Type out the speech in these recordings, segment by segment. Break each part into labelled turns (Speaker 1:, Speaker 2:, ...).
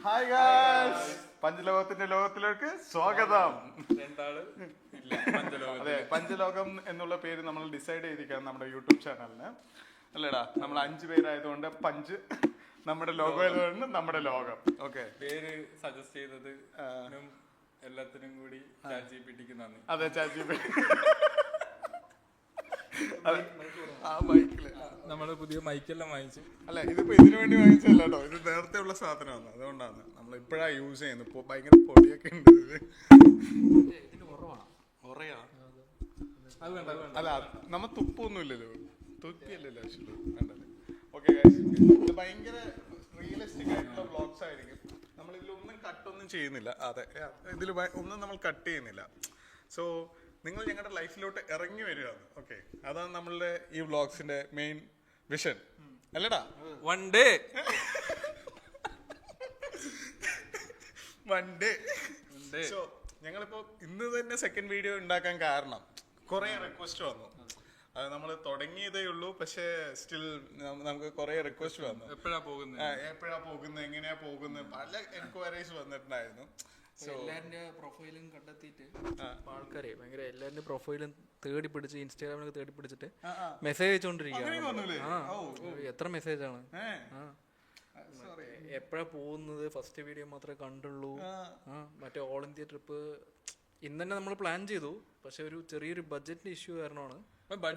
Speaker 1: Hi guys, പഞ്ചലോകത്തിന്റെ ലോകത്തിലേക്ക് സ്വാഗതം. അതെ, പഞ്ചലോകം എന്നുള്ള പേര് നമ്മൾ ഡിസൈഡ് ചെയ്തിരിക്കുകയാണ് നമ്മുടെ യൂട്യൂബ് ചാനലിന്. അല്ലേടാ, നമ്മൾ 5 പേരായതുകൊണ്ട് പഞ്ച്, നമ്മുടെ ലോകം ആയതുകൊണ്ട് നമ്മുടെ ലോകം. ഓക്കെ,
Speaker 2: പേര് സജസ്റ്റ് ചെയ്തത് എല്ലാത്തിനും കൂടി ChatGPT-ക്ക് നന്ദി.
Speaker 1: അതെ, ChatGPT
Speaker 2: നമ്മള് പുതിയ മൈക്കെല്ലാം വാങ്ങിച്ചു.
Speaker 1: അല്ല, ഇതിപ്പോ ഇതിനു വേണ്ടി വാങ്ങിച്ചല്ല കേട്ടോ, ഇത് നേരത്തെ ഉള്ള സാധനമാണ്. അതുകൊണ്ടാണ് നമ്മൾ ഇപ്പോഴാ യൂസ് ചെയ്യുന്നത്. ഇപ്പൊ ഭയങ്കര പൊടിയൊക്കെ ഉണ്ട്. അല്ല, നമ്മ തുപ്പൊന്നും ഇല്ലല്ലോ, തുപ്പിയല്ലല്ലോ ആക്ച്വലി. വേണ്ടല്ലേ? ഓക്കെ ഗൈസ്, ഇത് ഭയങ്കര റിയലിസ്റ്റിക് ആയിട്ടുള്ള വ്ളോഗ്സ് ആയിരിക്കും. നമ്മൾ ഇതിലൊന്നും കട്ടൊന്നും ചെയ്യുന്നില്ല. അതെ, ഇതിൽ ഒന്നും നമ്മൾ കട്ട് ചെയ്യുന്നില്ല. സോ നിങ്ങൾ ഞങ്ങളുടെ ലൈഫിലോട്ട് ഇറങ്ങി വരികയാണ്. ഓക്കെ, അതാണ് നമ്മളുടെ ഈ വ്ളോഗ്സിന്റെ മെയിൻ വിഷൻ, അല്ലടാ?
Speaker 2: വൺ ഡേ
Speaker 1: സോ ഞങ്ങളിപ്പോ ഇന്ന് തന്നെ സെക്കൻഡ് വീഡിയോ ഉണ്ടാക്കാൻ കാരണം കുറെ റിക്വസ്റ്റ് വന്നു. അത് നമ്മൾ തുടങ്ങിയതേ ഉള്ളൂ, പക്ഷേ സ്റ്റിൽ നമുക്ക് കുറെ റിക്വസ്റ്റ് വന്നു.
Speaker 2: എപ്പോഴാ പോകുന്നത്,
Speaker 1: എങ്ങനെയാ പോകുന്നത്, പല എൻക്വയറീസ് വന്നിട്ടുണ്ടായിരുന്നു.
Speaker 3: എല്ലാവരുടെ പ്രൊഫൈലും കണ്ടെത്തിയിട്ട് ആൾക്കാരെ ഭയങ്കര എല്ലാവരുടെ പ്രൊഫൈലും തേടി പിടിച്ച് ഇൻസ്റ്റാഗ്രാമിലൊക്കെ തേടി പിടിച്ചിട്ട് മെസ്സേജ് അയച്ചുകൊണ്ടിരിക്കുകയാണ്. എത്ര മെസ്സേജാണ്, എപ്പോഴാ പോകുന്നത്, ഫസ്റ്റ് വീഡിയോ മാത്രമേ കണ്ടുള്ളൂ, മറ്റേ ഓൾ ഇന്ത്യ ട്രിപ്പ് ഇന്ന് തന്നെ നമ്മൾ പ്ലാൻ ചെയ്തു. പക്ഷെ ഒരു ചെറിയൊരു ബഡ്ജറ്റിന്റെ ഇഷ്യൂ കാരണമാണ്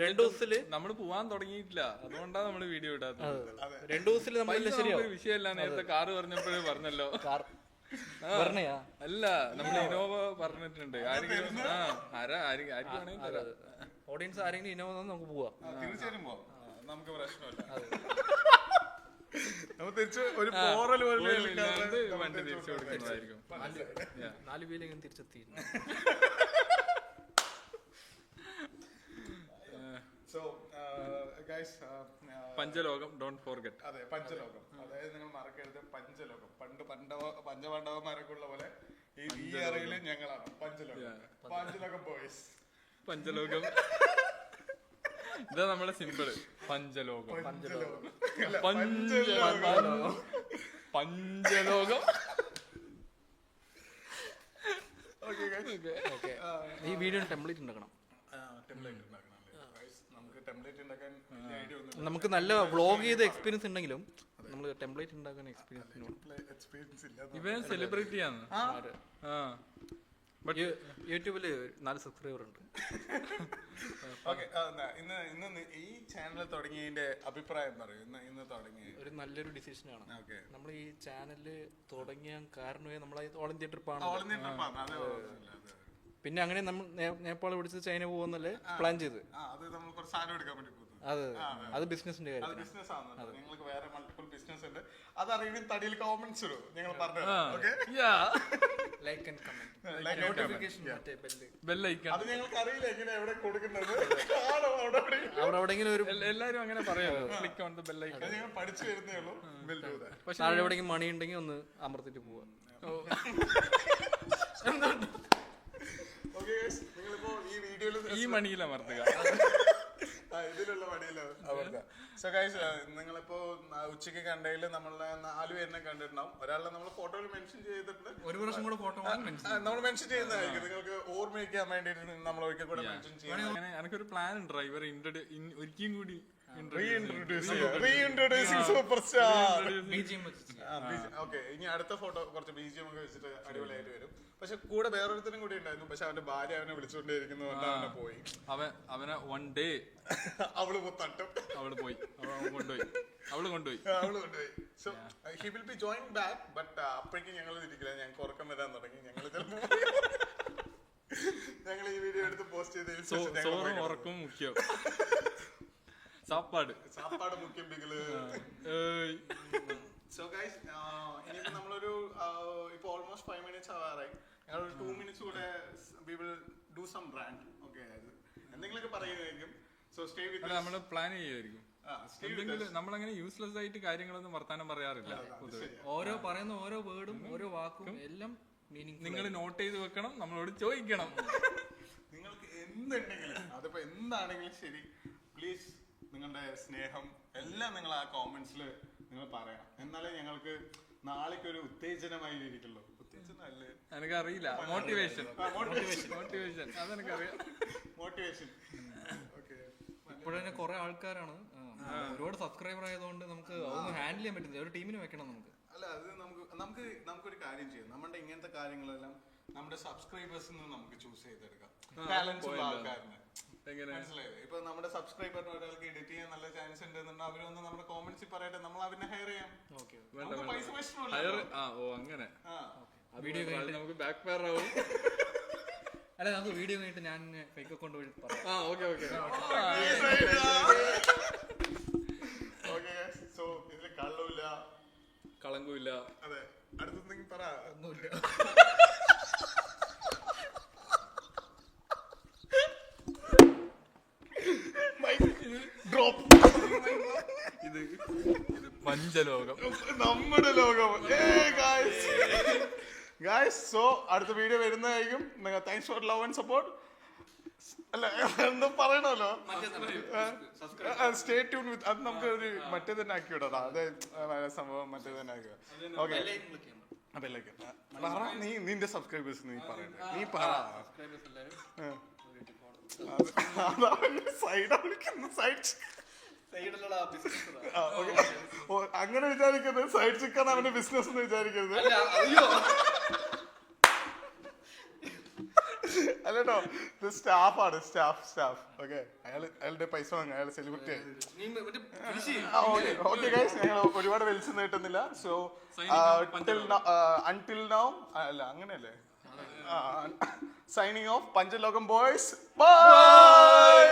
Speaker 3: 2 ദിവസത്തില്
Speaker 2: നമ്മൾ പോവാൻ തുടങ്ങിയിട്ടില്ല. അതുകൊണ്ടാണ് നമ്മള് വീഡിയോ ഇടാത്തത്.
Speaker 3: 2 ദിവസത്തില് നമ്മളെല്ലാം ശരിയാവും.
Speaker 2: വിഷയമല്ല, നേരത്തെ കാറ് പറഞ്ഞപ്പോഴേ പറഞ്ഞല്ലോ.
Speaker 3: പറഞ്ഞയാ
Speaker 2: അല്ല, നമ്മൾ ഇനോവ പറഞ്ഞിട്ടുണ്ട്. ആരെങ്കിലും
Speaker 3: ഓഡിയൻസ് ആരെങ്കിലും ഇനോവ നമുക്ക് പോവാം.
Speaker 1: തീർച്ചയായും പോവാം, നമുക്ക് പ്രശ്നമില്ല. നമുക്ക് തിരിച്ച് ഒരു പോറൽ
Speaker 2: വണ്ടി തിരിച്ചു കൊടുക്കുന്നതായിരിക്കും.
Speaker 3: 4 വീലെങ്കിലും തിരിച്ചെത്തി.
Speaker 1: So guys,
Speaker 2: Panchalokam don't forget.
Speaker 1: അതെ, പഞ്ചലോകം. അതായത് നിങ്ങൾ മറക്കരുത്, പഞ്ചലോകം. പഞ്ചപാണ്ഡവന്മാരൊക്കെ ഉള്ള പോലെ ഈ ഏറിയയില് ഞങ്ങളാണ് പഞ്ചലോകം. പഞ്ചലോകം ബോയ്സ്.
Speaker 2: പഞ്ചലോകം ഇതാ നമ്മുടെ സിമ്പിള്. പഞ്ചലോകം പഞ്ചലോകം.
Speaker 3: ഈ വീഡിയോ ടെംപ്ലേറ്റ് ഉണ്ടാക്കണം. നമുക്ക് നല്ല വ്ളോഗ് ചെയ്ത എക്സ്പീരിയൻസ് ഉണ്ടെങ്കിലും നമ്മൾ ടെംപ്ലേറ്റ് ഉണ്ടാക്കാൻ എക്സ്പീരിയൻസ് ഇല്ല.
Speaker 2: ഇവൻ സെലിബ്രിറ്റിയാണ്.
Speaker 3: യൂട്യൂബില് 4 സബ്സ്ക്രൈബർ ഉണ്ട്.
Speaker 1: ഇന്ന് ഈ ചാനൽ തുടങ്ങിയതിന്റെ അഭിപ്രായം പറയൂ. ഇന്ന് തുടങ്ങിയ ഒരു
Speaker 3: നല്ലൊരു ഡിസിഷനാണ്. നമ്മൾ ഈ ചാനല് തുടങ്ങിയ കാരണമേ നമ്മളെ ഓൾ ഇന്ത്യ ട്രിപ്പാണ്. പിന്നെ അങ്ങനെ നമ്മൾ നേപ്പാൾ പിടിച്ച് ചൈന പോകുന്നല്ലേ പ്ലാൻ ചെയ്ത്. അത് ബിസിനസിന്റെ കാര്യം.
Speaker 1: നിങ്ങൾക്ക് വേറെ മൾട്ടിപ്പിൾ ബിസിനസ് ഉണ്ട്. അതറിയാൻ തടിയിൽ കോമന്റ്സ് ഇടും. ഞങ്ങൾ പറഞ്ഞു
Speaker 3: like and comment, notification
Speaker 2: bell icon.
Speaker 1: അത് ഞങ്ങൾക്ക് അറിയില്ല എങ്ങനെ എവിടെ കൊടുക്കുന്നത്.
Speaker 3: അവിടെ എവിടെയെങ്കിലും ഒരു
Speaker 2: എല്ലാരും അങ്ങനെ പറയാമോ, click on the bell icon.
Speaker 1: ഞങ്ങൾ പഠിച്ചു വരുന്നേ ഉള്ളൂ.
Speaker 3: പക്ഷെ താഴെ എവിടെയെങ്കിലും മണി ഉണ്ടെങ്കിൽ ഒന്ന് അമർത്തിട്ട് പോവാ.
Speaker 2: ഈ മണിയിൽ അമർത്തുക.
Speaker 1: ഇതിലുള്ള മണിയില് അമർത്തുക. സോ ഗൈസ്, നിങ്ങളിപ്പോ ഉച്ചയ്ക്ക് കണ്ടതിൽ നമ്മളെ 4 പേരിനെ കണ്ടിട്ടുണ്ടാവും. ഒരാളെ നമ്മൾ ഫോട്ടോയിൽ മെൻഷൻ ചെയ്തിട്ടുണ്ട്.
Speaker 3: ഒരു പ്രാവശ്യം കൂടെ ഫോട്ടോ
Speaker 1: നമ്മൾ മെൻഷൻ ചെയ്യുന്നതായിരിക്കും. നിങ്ങൾക്ക് ഓർമ്മിക്കാൻ വേണ്ടിയിട്ട് നമ്മൾ ഒരിക്കൽ കൂടെ മെൻഷൻ ചെയ്യാം.
Speaker 2: എനിക്കൊരു പ്ലാൻ ഉണ്ട്. ഡ്രൈവർ ഒരിക്കലും കൂടി
Speaker 1: ഇനി അടുത്ത ഫോട്ടോ കുറച്ച് BGM ഒക്കെ വെച്ചിട്ട് അടിപൊളിയായിട്ട് വരും. പക്ഷെ കൂടെ വേറൊരുത്തരും കൂടി ഉണ്ടായിരുന്നു. പക്ഷെ അവന്റെ ഭാര്യ അവനെ വിളിച്ചുകൊണ്ടേയിരിക്കുന്നതുകൊണ്ട് അവനെ പോയി.
Speaker 2: അവനെ വൺ ഡേ
Speaker 1: അവള് തട്ടും.
Speaker 2: അവള് കൊണ്ടുപോയി.
Speaker 1: So he will be join back. But അപ്പോഴേക്കും ഞങ്ങൾ ഇരിക്കില്ല. ഞങ്ങൾക്ക് ഉറക്കം വരാൻ തുടങ്ങി. ഞങ്ങൾ ഈ വീഡിയോ എടുത്ത് പോസ്റ്റ് ചെയ്ത്
Speaker 2: ഉറക്കം മുഖ്യം, സാപ്പാട്
Speaker 1: മുഖ്യം ബിഗില്. സോ ഗൈസ്, ഇനിയിപ്പോ നമ്മളൊരു ഇപ്പൊ ഓൾമോസ്റ്റ് 5 മിനിറ്റ്സ് ആവാറായി. ഞങ്ങൾ 2 മിനിറ്റ്സ് കൂടെ we will do some brand. Okay, എന്തെങ്കിലുമൊക്കെ പറയുമായിരിക്കും. So stay with.
Speaker 2: നമ്മള് പ്ലാൻ ചെയ്യുമായിരിക്കും. നമ്മളങ്ങനെ യൂസ്ലെസ് ആയിട്ട് കാര്യങ്ങളൊന്നും വർത്താനം പറയാറില്ല.
Speaker 3: പറയുന്ന ഓരോ വേർഡും ഓരോ വാക്കും എല്ലാം മീനിങ്
Speaker 2: നിങ്ങൾ നോട്ട് ചെയ്ത് വെക്കണം, നമ്മളോട് ചോദിക്കണം.
Speaker 1: നിങ്ങൾക്ക് എന്തുണ്ടെങ്കിലും, അതിപ്പോ എന്താണെങ്കിലും ശരി, പ്ലീസ് നിങ്ങളുടെ സ്നേഹം എല്ലാം നിങ്ങൾ ആ കോമന്റ്സിൽ നിങ്ങൾ പറയണം. എന്നാലേ ഞങ്ങൾക്ക് നാളേക്കൊരു ഉത്തേജനമായിരിക്കുമല്ലോ. ഉത്തേജനം അല്ലേ,
Speaker 2: എനിക്കറിയില്ല. മോട്ടിവേഷൻ അതെനിക്കറിയാം.
Speaker 1: മോട്ടിവേഷൻ. ഓക്കെ.
Speaker 3: ഇപ്പോഴന്നെ കുറെ ആൾക്കാരാണ്, ഒരുപാട് സബ്സ്ക്രൈബർ ആയതുകൊണ്ട് നമുക്ക് അതൊന്നും ഹാൻഡിൽ ചെയ്യാൻ പറ്റുന്നില്ല. ഒരു ടീമിന് വെക്കണം നമുക്ക്.
Speaker 1: അല്ല, അത് നമുക്കൊരു കാര്യം ചെയ്യാം. നമ്മുടെ ഇങ്ങനത്തെ കാര്യങ്ങളെല്ലാം നമ്മുടെ സബ്സ്ക്രൈബേഴ്സിൽ നിന്ന് നമുക്ക് ചൂസ് ചെയ്തെടുക്കാം. ടാലൻസ് ഉള്ള ആൾക്കാരിനെ മനസ്സിലായത്. ഇപ്പൊ നമ്മുടെ സബ്സ്ക്രൈബറിന് ഒരാൾക്ക് എഡിറ്റ് ചെയ്യാൻ നല്ല ചാൻസ് ഉണ്ടെന്നുണ്ടെങ്കിൽ അവരൊന്ന് നമ്മുടെ കോമന്റ്സിൽ പറയട്ടെ, നമ്മൾ അവരെ ഹെയർ ചെയ്യാം. പൈസ പ്രശ്നമില്ല.
Speaker 2: അങ്ങനെ
Speaker 3: വീഡിയോ
Speaker 2: നമുക്ക് ബാക്ക് ഫയർ ആവും.
Speaker 3: അല്ല, നമുക്ക് വീഡിയോ കഴിഞ്ഞിട്ട് ഞാൻ ഫേക്ക് അക്കൗണ്ട് വഴി പറയാം.
Speaker 1: സോ ഇതില് കള്ളൂല്ല,
Speaker 2: കളങ്കൂല്ല.
Speaker 1: അതെ. അടുത്തെന്തെങ്കിലും പറ.
Speaker 3: ഒന്നുമില്ല.
Speaker 2: ഇത് പഞ്ചലോകം,
Speaker 1: നമ്മുടെ ലോകം. സോ അടുത്ത വീഡിയോ വരുന്നതായിരിക്കും. Thanks for love and support. അല്ല, എന്താ പറയണല്ലോ. Stay tune with. അത് നമുക്ക് ഒരു മറ്റേ തന്നെ ആക്കി വിടാം. അതെ, സംഭവം മറ്റേ തന്നെ ആക്കുക. ഓക്കെ. നീ നിന്റെ സബ്സ്ക്രൈബേഴ്സ് നീ പറയണ്ട. നീ പറ. അങ്ങനെ വിചാരിക്കരുത്. സൈഡ് ചിക്കൻ അവന്റെ ബിസിനസ് എന്ന് വിചാരിക്കരുത്. അല്ലട്ടോ, ഇത് സ്റ്റാഫാണ്. സ്റ്റാഫ്. ഓക്കെ. അയാളുടെ പൈസ വാങ്ങുക. അയാൾ സെലിബ്രിറ്റി ആയി. ഓക്കെ ഗൈസ്, ഞങ്ങൾ ഒരുപാട് വലിച്ചു നീട്ടുന്നില്ല. സോ അൺടിൽ നൗ അല്ല, അങ്ങനെയല്ലേ, സൈനിങ് ഓഫ്. പഞ്ചലോകം ബോയ്സ്. ബൈ.